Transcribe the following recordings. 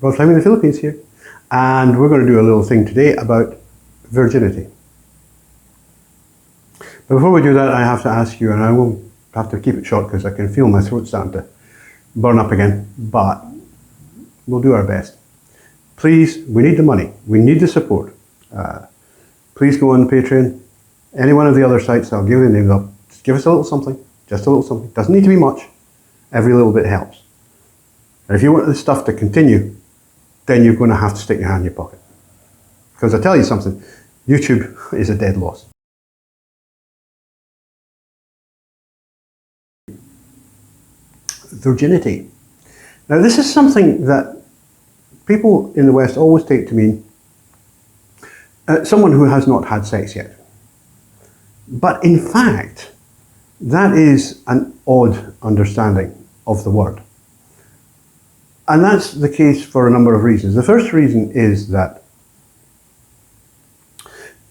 First time in the Philippines here. And we're going to do a little thing today about virginity. But before we do that, I have to ask you, and I will have to keep it short because I can feel my throat starting to burn up again, but we'll do our best. Please, we need the money. We need the support. Please go on Patreon. Any one of the other sites, I'll give you the names up. Just give us a little something. Just a little something. Doesn't need to be much. Every little bit helps. And if you want this stuff to continue, then you're going to have to stick your hand in your pocket. Because I tell you something, YouTube is a dead loss. Virginity. Now this is something that people in the West always take to mean someone who has not had sex yet. But in fact, that is an odd understanding of the word. And that's the case for a number of reasons. The first reason is that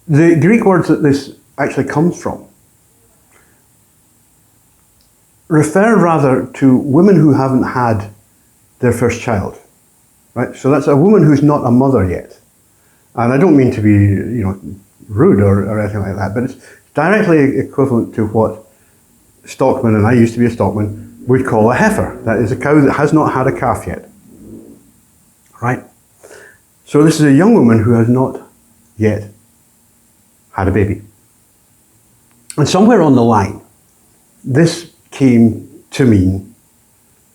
the Greek words that this actually comes from refer rather to women who haven't had their first child, right? So that's a woman who's not a mother yet. And I don't mean to be, rude or anything like that, but it's directly equivalent to what stockmen, and I used to be a stockman, would call a heifer. That is a cow that has not had a calf yet, right? So this is a young woman who has not yet had a baby. And somewhere on the line, this came to mean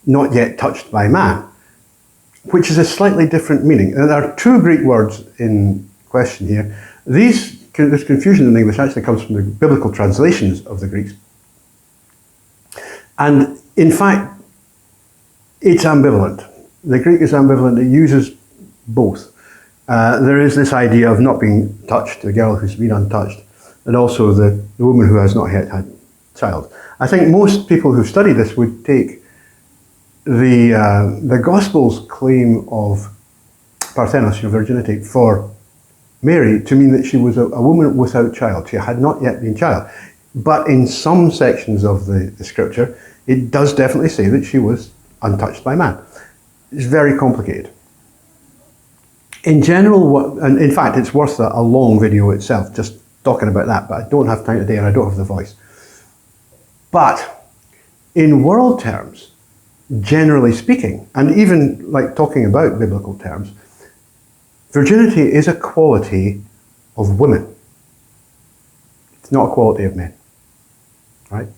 not yet touched by man, which is a slightly different meaning. And there are two Greek words in question here. This confusion in English actually comes from the biblical translations of the Greeks. And in fact, it's ambivalent. The Greek is ambivalent. It uses both. There is this idea of not being touched, the girl who's been untouched, and also the woman who has not yet had a child. I think most people who study this would take the Gospel's claim of Parthenos, virginity, for Mary to mean that she was a woman without child. She had not yet been child. But in some sections of the scripture, it does definitely say that she was untouched by man. It's very complicated. In general, and in fact, it's worth a long video itself, just talking about that, but I don't have time today and I don't have the voice. But in world terms, generally speaking, and even like talking about biblical terms, virginity is a quality of women. It's not a quality of men, right?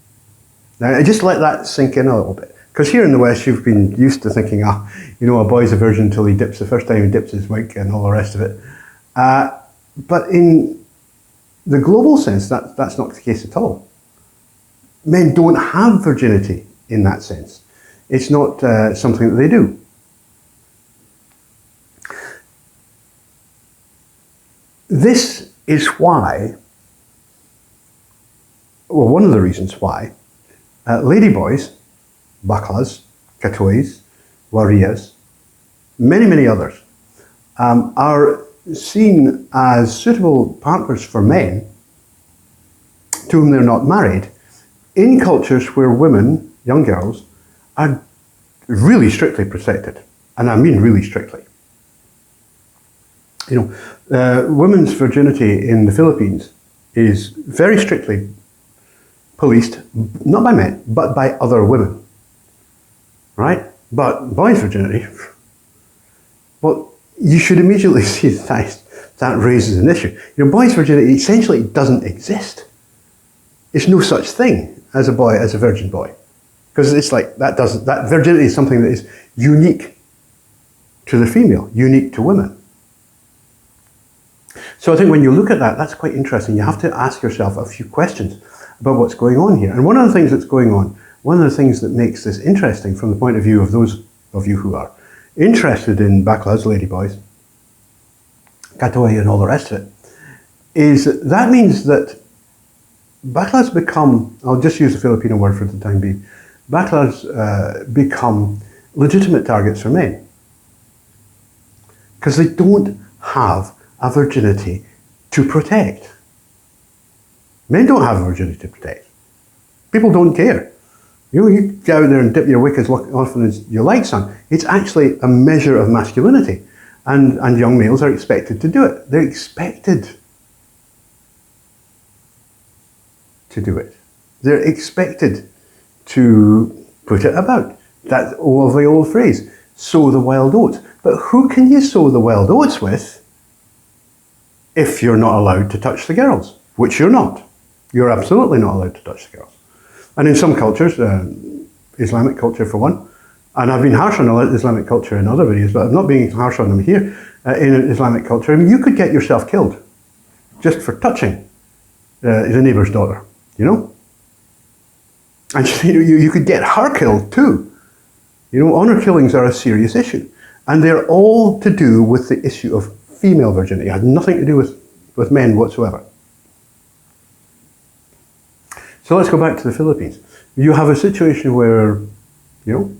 Now, I just let that sink in a little bit. Because here in the West, you've been used to thinking, a boy's a virgin until he dips the first time he dips his wig and all the rest of it. But in the global sense, that's not the case at all. Men don't have virginity in that sense. It's not something that they do. This is why, well, one of the reasons why, ladyboys, baklas, katois, warias, many others, are seen as suitable partners for men to whom they're not married, in cultures where women, young girls, are really strictly protected. And I mean really strictly. Women's virginity in the Philippines is very strictly policed, not by men, but by other women. Right? But boys' virginity, well, you should immediately see that raises an issue. Boys' virginity essentially doesn't exist. It's no such thing as a virgin boy. Because it's like, that virginity is something that is unique to the female, unique to women. So I think when you look at that, that's quite interesting. You have to ask yourself a few questions about what's going on here. And one of the things that's going on, one of the things that makes this interesting from the point of view of those of you who are interested in baklas, ladyboys, katoi and all the rest of it, is that means that baklas become, I'll just use the Filipino word for the time being, baklas become legitimate targets for men. Because they don't have a virginity to protect. Men don't have a virginity to protect. People don't care. You get out there and dip your wick as often as you like, son. It's actually a measure of masculinity. And young males are expected to do it. They're expected to do it. They're expected to put it about. That's the old phrase, sow the wild oats. But who can you sow the wild oats with if you're not allowed to touch the girls? Which you're not. You're absolutely not allowed to touch the girls. And in some cultures, Islamic culture for one, and I've been harsh on Islamic culture in other videos, but I'm not being harsh on them here. In Islamic culture, I mean, you could get yourself killed just for touching the neighbour's daughter, you know? And you could get her killed too. You know, honour killings are a serious issue. And they're all to do with the issue of female virginity. It has nothing to do with men whatsoever. So let's go back to the Philippines. You have a situation where, you know,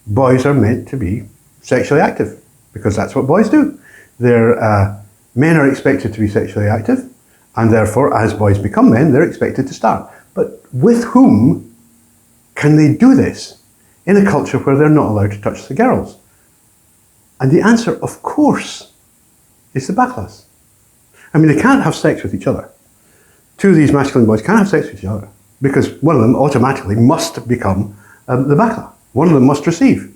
boys are meant to be sexually active because that's what boys do. Men are expected to be sexually active, and therefore, as boys become men, they're expected to start. But with whom can they do this in a culture where they're not allowed to touch the girls? And the answer, of course, is the backlash. I mean, they can't have sex with each other. Two of these masculine boys can't have sex with each other because one of them automatically must become the backlash. One of them must receive.